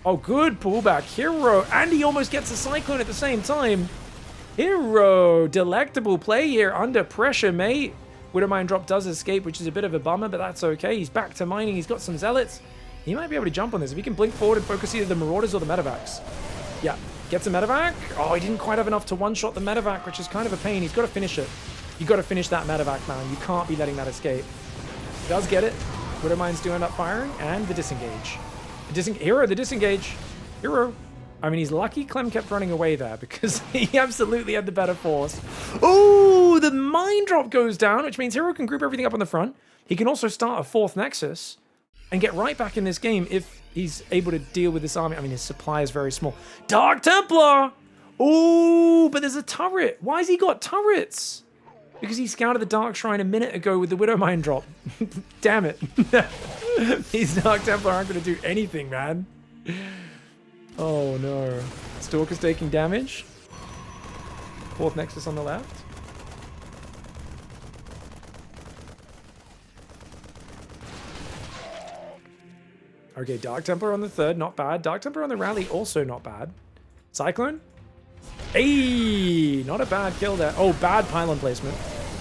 Oh, good pullback. herO, and he almost gets a Cyclone at the same time. herO, delectable play here under pressure, mate. Widowmine drop does escape, which is a bit of a bummer, but that's okay. He's back to mining. He's got some Zealots. He might be able to jump on this. If he can blink forward and focus either the Marauders or the Medevacs. Yeah, gets a Medevac. Oh, he didn't quite have enough to one-shot the Medevac, which is kind of a pain. He's got to finish it. You got to finish that Medevac, man. You can't be letting that escape. Does get it. Widowmines do end up firing, and the disengage. herO, the disengage. herO. I mean, he's lucky Clem kept running away there because he absolutely had the better force. Oh, the mine drop goes down, which means herO can group everything up on the front. He can also start a 4th Nexus and get right back in this game if he's able to deal with this army. I mean, his supply is very small. Dark Templar! Oh, but there's a turret. Why has he got turrets? Because he scouted the Dark Shrine a minute ago with the Widowmine drop. Damn it. These Dark Templar aren't going to do anything, man. Oh, no. Stalker's taking damage. 4th Nexus on the left. Okay, Dark Templar on the 3rd, not bad. Dark Templar on the rally, also not bad. Cyclone? Hey, not a bad kill there. Oh, bad pylon placement.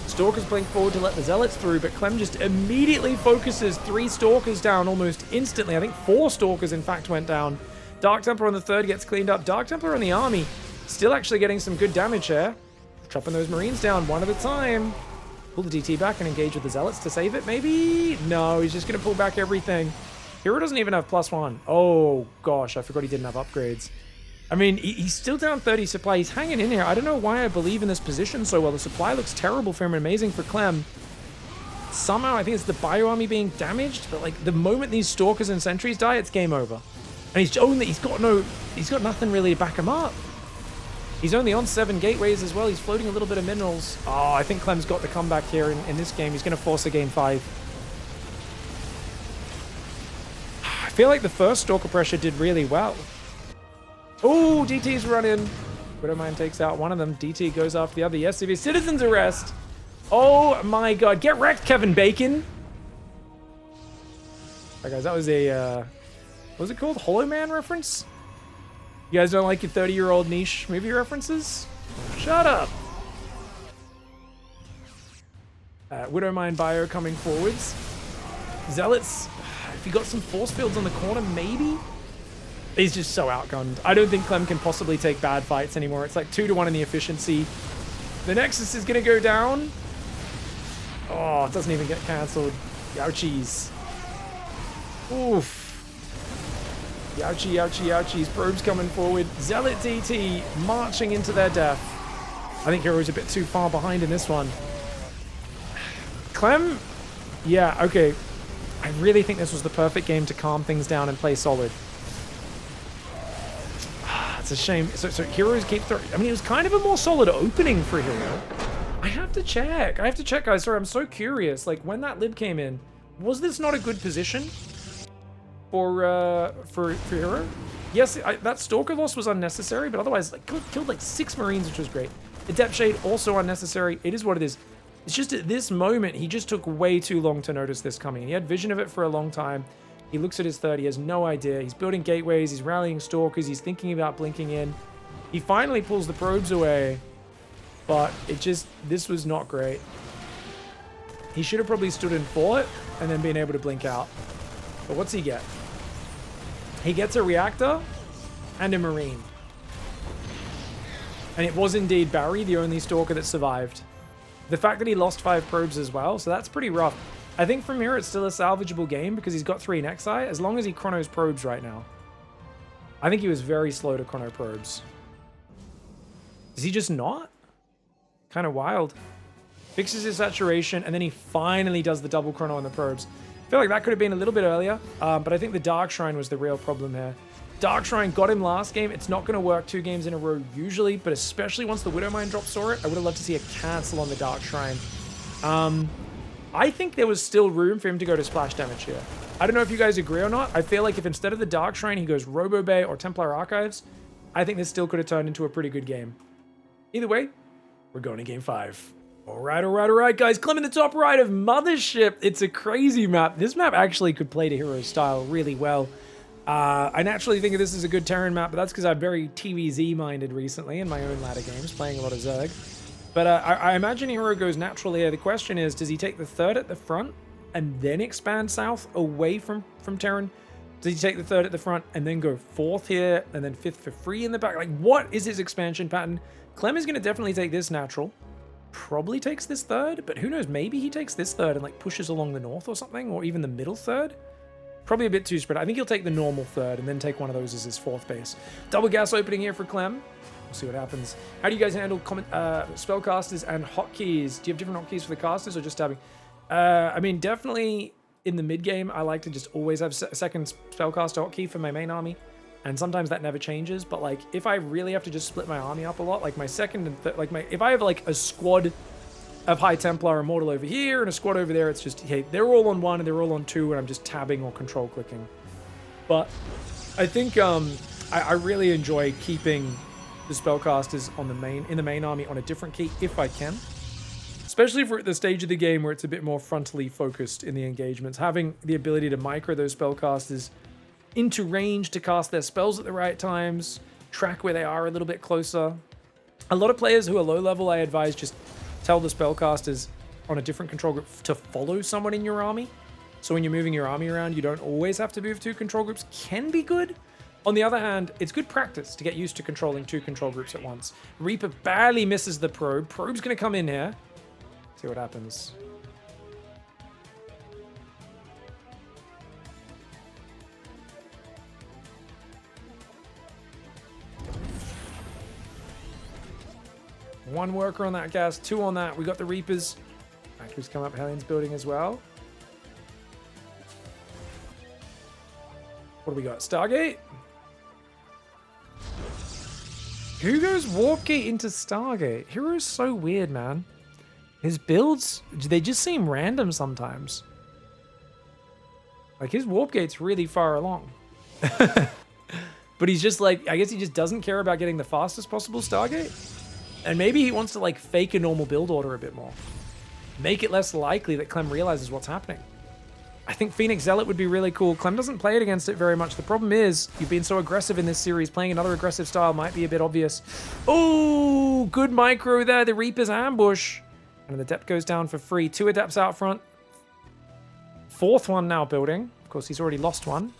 Stalkers blink forward to let the Zealots through, but Clem just immediately focuses 3 Stalkers down almost instantly. I think 4 Stalkers, in fact, went down. Dark Templar on the 3rd gets cleaned up. Dark Templar on the army, still actually getting some good damage here. Chopping those Marines down one at a time. Pull the DT back and engage with the Zealots to save it, maybe? No, he's just going to pull back everything. herO doesn't even have +1. Oh, gosh, I forgot he didn't have upgrades. I mean, he's still down 30 supply. He's hanging in here. I don't know why I believe in this position so well. The supply looks terrible for him and amazing for Clem. Somehow, I think it's the Bio Army being damaged, but like the moment these Stalkers and Sentries die, it's game over. And he's got nothing really to back him up. He's only on 7 gateways as well. He's floating a little bit of minerals. Oh, I think Clem's got the comeback here in this game. He's going to force a game 5. I feel like the first Stalker pressure did really well. Oh, DT's running. Widowmine takes out one of them. DT goes after the other. Yes, CV citizen's arrest. Oh my god. Get wrecked, Kevin Bacon. Alright, guys, that was a, what was it called? Hollow Man reference? You guys don't like your 30-year-old niche movie references? Shut up. Widowmine Bio coming forwards. Zealots, if you got some force fields on the corner, maybe? He's just so outgunned. I don't think Clem can possibly take bad fights anymore. It's like 2-1 in the efficiency. The Nexus is going to go down. Oh, it doesn't even get cancelled. Ouchies. Oof. Ouchie, ouchie, ouchies. Probes coming forward. Zealot DT marching into their death. I think hero's a bit too far behind in this one. Clem, yeah, okay. I really think this was the perfect game to calm things down and play solid. It's a shame. So heroes keep throwing. I mean, it was kind of a more solid opening for hero. I have to check, guys. Sorry, I'm so curious. Like, when that lib came in, was this not a good position for hero? Yes, that Stalker loss was unnecessary, but otherwise, like, killed like 6 Marines, which was great. Adept Shade, also unnecessary. It is what it is. It's just at this moment, he just took way too long to notice this coming. He had vision of it for a long time. He looks at his third, he has no idea. He's building gateways, he's rallying Stalkers, he's thinking about blinking in. He finally pulls the probes away, but this was not great. He should have probably stood and fought and then been able to blink out. But what's he get? He gets a reactor and a Marine. And it was indeed Barry, the only Stalker that survived. The fact that he lost 5 probes as well, so that's pretty rough. I think from here it's still a salvageable game because he's got 3 Nexi, as long as he chronos probes right now. I think he was very slow to chrono probes. Is he just not? Kind of wild. Fixes his saturation, and then he finally does the double chrono on the probes. I feel like that could have been a little bit earlier, but I think the Dark Shrine was the real problem here. Dark Shrine got him last game. It's not going to work 2 games in a row usually, but especially once the Widowmine drop saw it, I would have loved to see a cancel on the Dark Shrine. I think there was still room for him to go to splash damage here. I don't know if you guys agree or not. I feel like if instead of the Dark Shrine, he goes Robo Bay or Templar Archives, I think this still could have turned into a pretty good game. Either way, we're going to game 5. All right, guys. Clem in the top right of Mothership. It's a crazy map. This map actually could play to hero style really well. I naturally think of this as a good Terran map, but that's because I'm very TVZ-minded recently in my own ladder games, playing a lot of Zerg. But I imagine hero goes natural here. The question is, does he take the 3rd at the front and then expand south away from Terran? Does he take the 3rd at the front and then go 4th here and then 5th for free in the back? Like, what is his expansion pattern? Clem is going to definitely take this natural. Probably takes this 3rd, but who knows? Maybe he takes this 3rd and like pushes along the north or something, or even the middle 3rd. Probably a bit too spread. I think he'll take the normal 3rd and then take one of those as his 4th base. Double gas opening here for Clem. We'll see what happens. How do you guys handle spellcasters and hotkeys? Do you have different hotkeys for the casters or just tabbing? I mean, definitely in the mid game, I like to just always have a second spellcaster hotkey for my main army. And sometimes that never changes. But like, if I really have to just split my army up a lot, like my second and like if I have like a squad of High Templar Immortal over here and a squad over there, it's just, hey, they're all on 1 and they're all on 2 and I'm just tabbing or control clicking. But I think I really enjoy keeping the spellcasters on in the main army on a different key if I can. Especially if we're at the stage of the game where it's a bit more frontally focused in the engagements. Having the ability to micro those spellcasters into range to cast their spells at the right times, track where they are a little bit closer. A lot of players who are low level, I advise just tell the spellcasters on a different control group to follow someone in your army. So when you're moving your army around, you don't always have to move 2 control groups. Can be good. On the other hand, it's good practice to get used to controlling 2 control groups at once. Reaper barely misses the probe. Probe's going to come in here. See what happens. One worker on that gas, 2 on that. We got the Reapers. Factories come up, Hellions building as well. What do we got? Stargate? Who goes Warp Gate into Stargate? Hero's so weird, man. His builds, they just seem random sometimes. Like, his Warp Gate's really far along. But he's just like, I guess he just doesn't care about getting the fastest possible Stargate. And maybe he wants to like fake a normal build order a bit more. Make it less likely that Clem realizes what's happening. I think Phoenix Zealot would be really cool. Clem doesn't play it against it very much. The problem is, you've been so aggressive in this series, playing another aggressive style might be a bit obvious. Oh, good micro there. The Reaper's ambush. And the Adept goes down for free. 2 Adepts out front. 4th one now building. Of course, he's already lost one.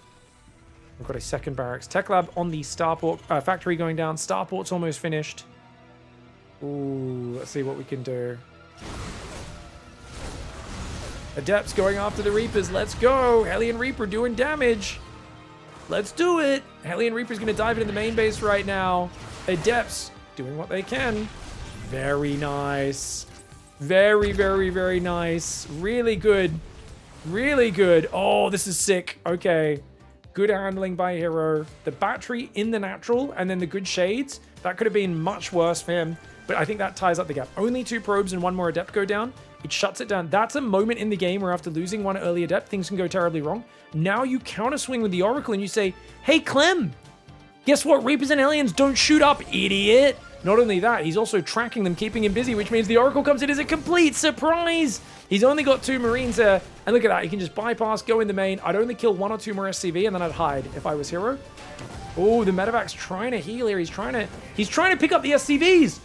We've got a second barracks. Tech Lab on the Starport factory going down. Starport's almost finished. Ooh, let's see what we can do. Adepts going after the Reapers. Let's go. Hellion Reaper doing damage. Let's do it. Hellion Reaper's going to dive into the main base right now. Adepts doing what they can. Very nice. Very, very, very nice. Really good. Really good. Oh, this is sick. Okay. Good handling by herO. The battery in the natural and then the good shades. That could have been much worse for him. But I think that ties up the gap. Only 2 probes and 1 more adept go down. It shuts it down. That's a moment in the game where after losing 1 early adept, things can go terribly wrong. Now you counter swing with the Oracle and you say, hey, Clem, guess what? Reapers and Aliens don't shoot up, idiot. Not only that, he's also tracking them, keeping him busy, which means the Oracle comes in as a complete surprise. He's only got 2 Marines there. And look at that. He can just bypass, go in the main. I'd only kill 1 or 2 more SCV and then I'd hide if I was herO. Oh, the Medevac's trying to heal here. He's trying to pick up the SCVs.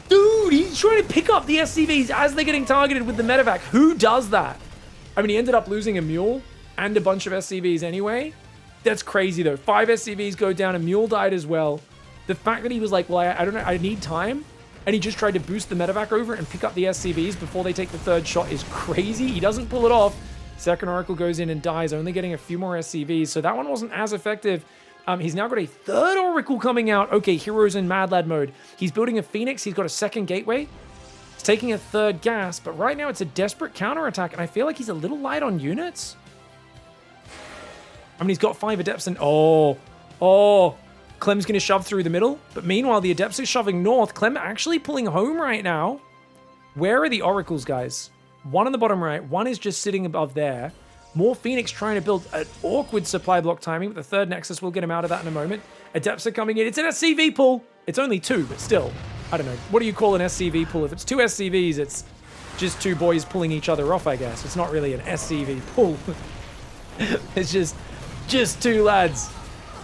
Dude, he's trying to pick up the SCVs as they're getting targeted with the Medevac. Who does that? I mean, he ended up losing a Mule and a bunch of SCVs anyway. That's crazy, though. 5 SCVs go down. A Mule died as well. The fact that he was like, well, I don't know, I need time. And he just tried to boost the Medevac over and pick up the SCVs before they take the 3rd shot is crazy. He doesn't pull it off. Second Oracle goes in and dies, only getting a few more SCVs. So that one wasn't as effective. He's now got a 3rd Oracle coming out. Okay, hero's in Mad Lad mode. He's building a Phoenix. He's got a 2nd Gateway. He's taking a 3rd Gas, but right now it's a desperate counterattack, and I feel like he's a little light on units. I mean, he's got 5 Adepts and... Oh, Clem's going to shove through the middle, but meanwhile, the Adepts are shoving north. Clem actually pulling home right now. Where are the Oracles, guys? 1 on the bottom right. 1 is just sitting above there. More Phoenix trying to build an awkward supply block timing, but the 3rd Nexus will get him out of that in a moment. Adepts are coming in. It's an SCV pull. It's only 2, but still. I don't know. What do you call an SCV pull? If it's 2 SCVs, it's just 2 boys pulling each other off, I guess. It's not really an SCV pull. It's just 2 lads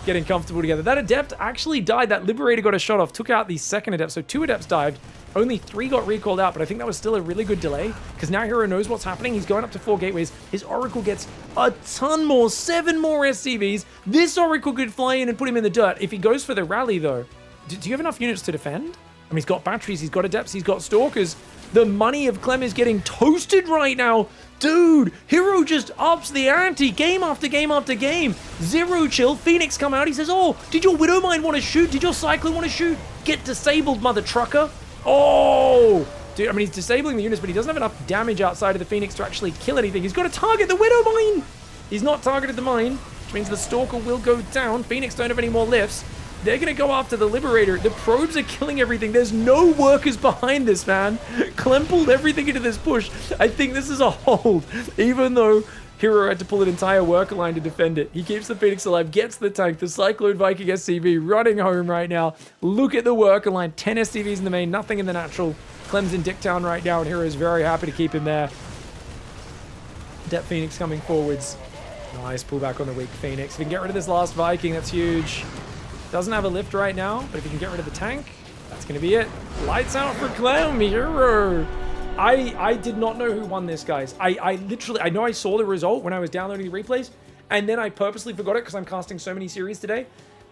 getting comfortable together. That Adept actually died. That Liberator got a shot off, took out the 2nd Adept. So 2 Adepts dived. Only 3 got recalled out, but I think that was still a really good delay because now herO knows what's happening. He's going up to 4 gateways. His Oracle gets a ton more, 7 more SCVs. This Oracle could fly in and put him in the dirt. If he goes for the rally, though, do you have enough units to defend? I mean, he's got batteries, he's got Adepts, he's got Stalkers. The money of Clem is getting toasted right now. Dude, herO just ups the ante game after game after game. 0 chill. Phoenix come out. He says, oh, did your Widowmine want to shoot? Did your Cyclone want to shoot? Get disabled, mother trucker. Oh, dude, I mean, he's disabling the units, but he doesn't have enough damage outside of the Phoenix to actually kill anything. He's got to target the Widowmine. He's not targeted the mine, which means the Stalker will go down. Phoenix don't have any more lifts. They're going to go after the Liberator. The probes are killing everything. There's no workers behind this, man. Clem pulled everything into this push. I think this is a hold, even though herO had to pull an entire worker line to defend it. He keeps the Phoenix alive, gets the tank, the Cyclone Viking SCV running home right now. Look at the worker line. 10 SCVs in the main, nothing in the natural. Clem's in Dicktown right now, and herO's very happy to keep him there. Depth Phoenix coming forwards. Nice pullback on the weak Phoenix. If he can get rid of this last Viking, that's huge. Doesn't have a lift right now, but if he can get rid of the tank, that's going to be it. Lights out for Clem, herO. I did not know who won this, guys. I know I saw the result when I was downloading the replays, and then I purposely forgot it because I'm casting so many series today.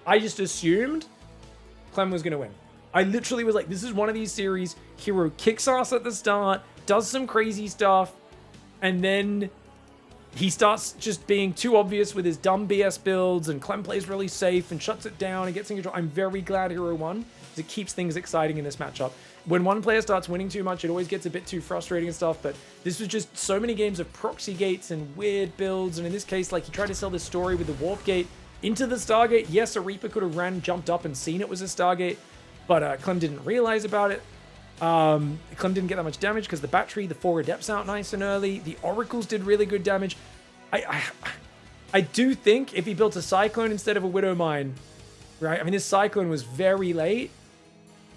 I just assumed Clem was going to win. I literally was like, this is one of these series. herO kicks ass at the start, does some crazy stuff, and then he starts just being too obvious with his dumb BS builds, and Clem plays really safe and shuts it down and gets in control. I'm very glad herO won because it keeps things exciting in this matchup. When one player starts winning too much, it always gets a bit too frustrating and stuff, but this was just so many games of proxy gates and weird builds, and in this case, like, he tried to sell this story with the Warp Gate into the Stargate. Yes, a Reaper could have jumped up and seen it was a Stargate, but Clem didn't realize about it. Clem didn't get that much damage because the battery, the 4 Adepts out nice and early. The Oracles did really good damage. I do think if he built a Cyclone instead of a Widowmine, right? I mean, this Cyclone was very late.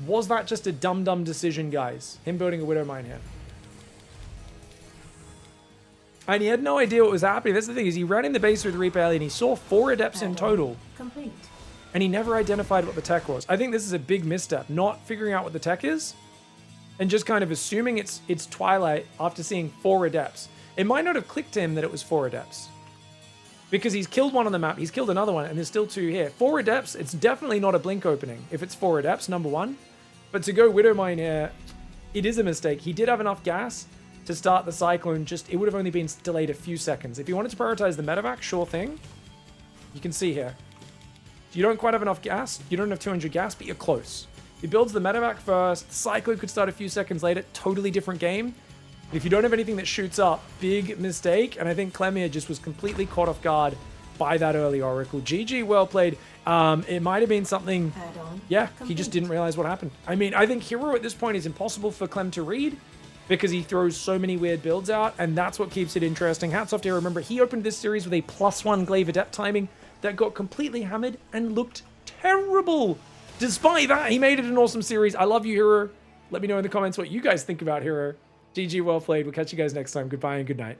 Was that just a dumb decision, guys? Him building a Widowmine here. And he had no idea what was happening. That's the thing, is he ran in the base with Reaper Alley and he saw 4 Adepts in total. Complete. And he never identified what the tech was. I think this is a big misstep, not figuring out what the tech is and just kind of assuming it's Twilight after seeing 4 Adepts. It might not have clicked to him that it was 4 Adepts. Because he's killed one on the map, he's killed another one, and there's still 2 here. 4 Adepts, it's definitely not a blink opening if it's 4 Adepts, number 1. But to go Widowmine here, it is a mistake. He did have enough gas to start the Cyclone, just it would have only been delayed a few seconds. If he wanted to prioritize the medevac, sure thing. You can see here. You don't quite have enough gas. You don't have 200 gas, but you're close. He builds the medevac first. The cyclo could start a few seconds later. Totally different game. If you don't have anything that shoots up, big mistake. And I think Clem here just was completely caught off guard by that early Oracle. GG, well played. It might have been something... Yeah, he just didn't realize what happened. I mean, I think herO at this point is impossible for Clem to read because he throws so many weird builds out, and that's what keeps it interesting. Hats off to herO. Remember, he opened this series with a +1 glaive adept timing that got completely hammered and looked terrible. Despite that, he made it an awesome series. I love you, herO. Let me know in the comments what you guys think about herO. GG, well played. We'll catch you guys next time. Goodbye and good night.